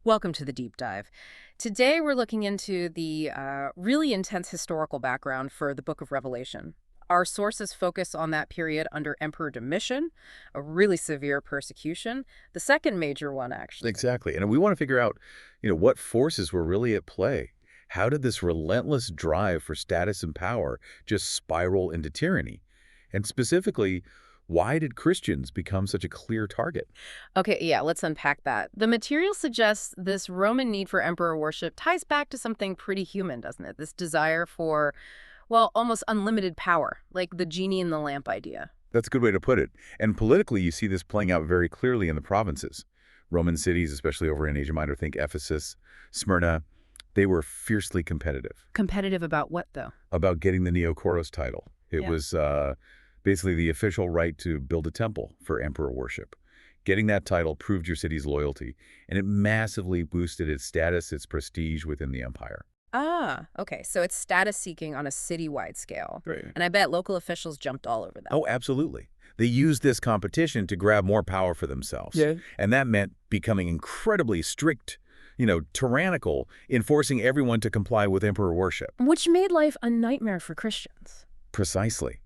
Welcome to the deep dive. Today we're looking into the really intense historical background for the Book of Revelation. Our sources focus on that period under Emperor Domitian, a really severe persecution, the second major one, actually. Exactly. And we want to figure out, what forces were really at play. How did this relentless drive for status and power just spiral into tyranny? And specifically, why did Christians become such a clear target? Okay, yeah, let's unpack that. The material suggests this Roman need for emperor worship ties back to something pretty human, doesn't it? This desire for, well, almost unlimited power, like the genie in the lamp idea. That's a good way to put it. And politically, you see this playing out very clearly in the provinces. Roman cities, especially over in Asia Minor, think Ephesus, Smyrna, they were fiercely competitive. Competitive about what, though? About getting the neocoros title. It Yeah. was basically the official right to build a temple for emperor worship. Getting that title proved your city's loyalty, and it massively boosted its status, its prestige within the empire. Ah, okay, so it's status seeking on a citywide scale. Right. And I bet local officials jumped all over that. Oh, absolutely. They used this competition to grab more power for themselves. Yeah. And that meant becoming incredibly strict, tyrannical, in forcing everyone to comply with emperor worship. Which made life a nightmare for Christians. Precisely.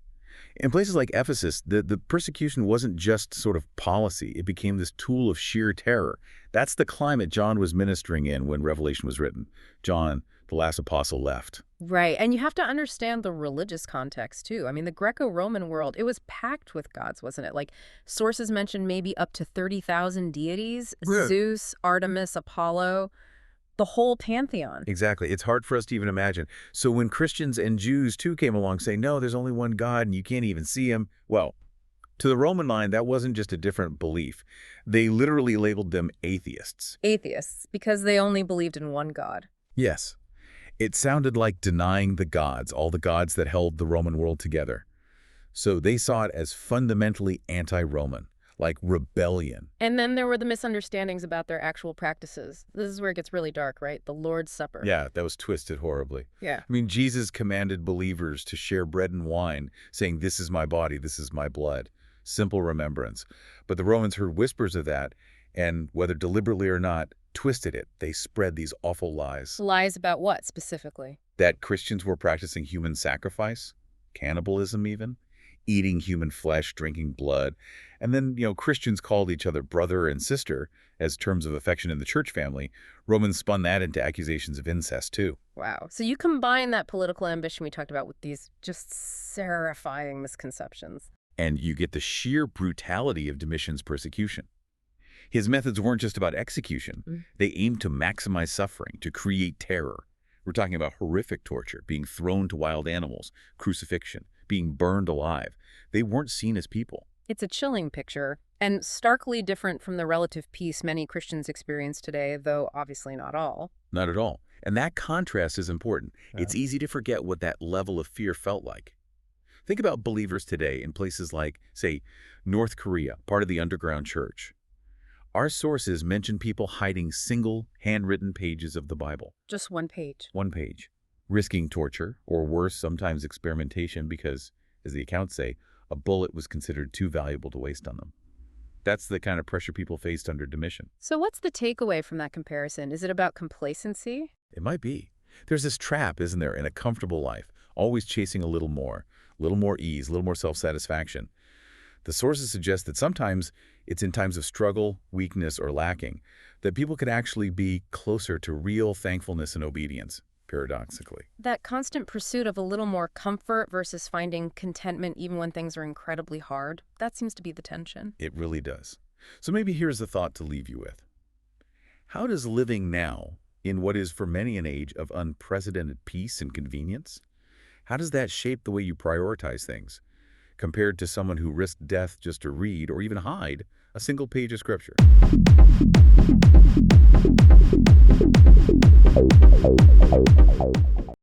In places like Ephesus, the persecution wasn't just sort of policy. It became this tool of sheer terror. That's the climate John was ministering in when Revelation was written. John, the last apostle, left. Right, and you have to understand the religious context, too. I mean, the Greco-Roman world, it was packed with gods, wasn't it? Like, sources mention maybe up to 30,000 deities, Yeah. Zeus, Artemis, Apollo, the whole pantheon. Exactly. It's hard for us to even imagine. So when Christians and Jews, too, came along saying, no, there's only one God and you can't even see him, well, to the Roman mind, that wasn't just a different belief. They literally labeled them atheists. Atheists, because they only believed in one god. Yes. It sounded like denying the gods, all the gods that held the Roman world together. So they saw it as fundamentally anti-Roman, like rebellion. And then there were the misunderstandings about their actual practices. This is where it gets really dark, right? The Lord's Supper. Yeah, that was twisted horribly. Yeah. I mean, Jesus commanded believers to share bread and wine, saying, this is my body, this is my blood. Simple remembrance. But the Romans heard whispers of that, and whether deliberately or not, twisted it. They spread these awful lies. Lies about what, specifically? That Christians were practicing human sacrifice, cannibalism even, eating human flesh, drinking blood. And then, Christians called each other brother and sister as terms of affection in the church family. Romans spun that into accusations of incest, too. Wow. So you combine that political ambition we talked about with these just terrifying misconceptions. And you get the sheer brutality of Domitian's persecution. His methods weren't just about execution. They aimed to maximize suffering, to create terror. We're talking about horrific torture, being thrown to wild animals, crucifixion, being burned alive. They weren't seen as people. It's a chilling picture, and starkly different from the relative peace many Christians experience today, though obviously not all. Not at all. And that contrast is important. Yeah. It's easy to forget what that level of fear felt like. Think about believers today in places like, say, North Korea, part of the underground church. Our sources mention people hiding single, handwritten pages of the Bible. Just one page. One page. Risking torture, or worse, sometimes experimentation because, as the accounts say, a bullet was considered too valuable to waste on them. That's the kind of pressure people faced under Domitian. So what's the takeaway from that comparison? Is it about complacency? It might be. There's this trap, isn't there, in a comfortable life, always chasing a little more ease, a little more self-satisfaction. The sources suggest that sometimes it's in times of struggle, weakness, or lacking that people could actually be closer to real thankfulness and obedience, paradoxically. That constant pursuit of a little more comfort versus finding contentment even when things are incredibly hard, that seems to be the tension. It really does. So maybe here's the thought to leave you with. How does living now, in what is for many an age of unprecedented peace and convenience, how does that shape the way you prioritize things, compared to someone who risked death just to read or even hide a single page of scripture?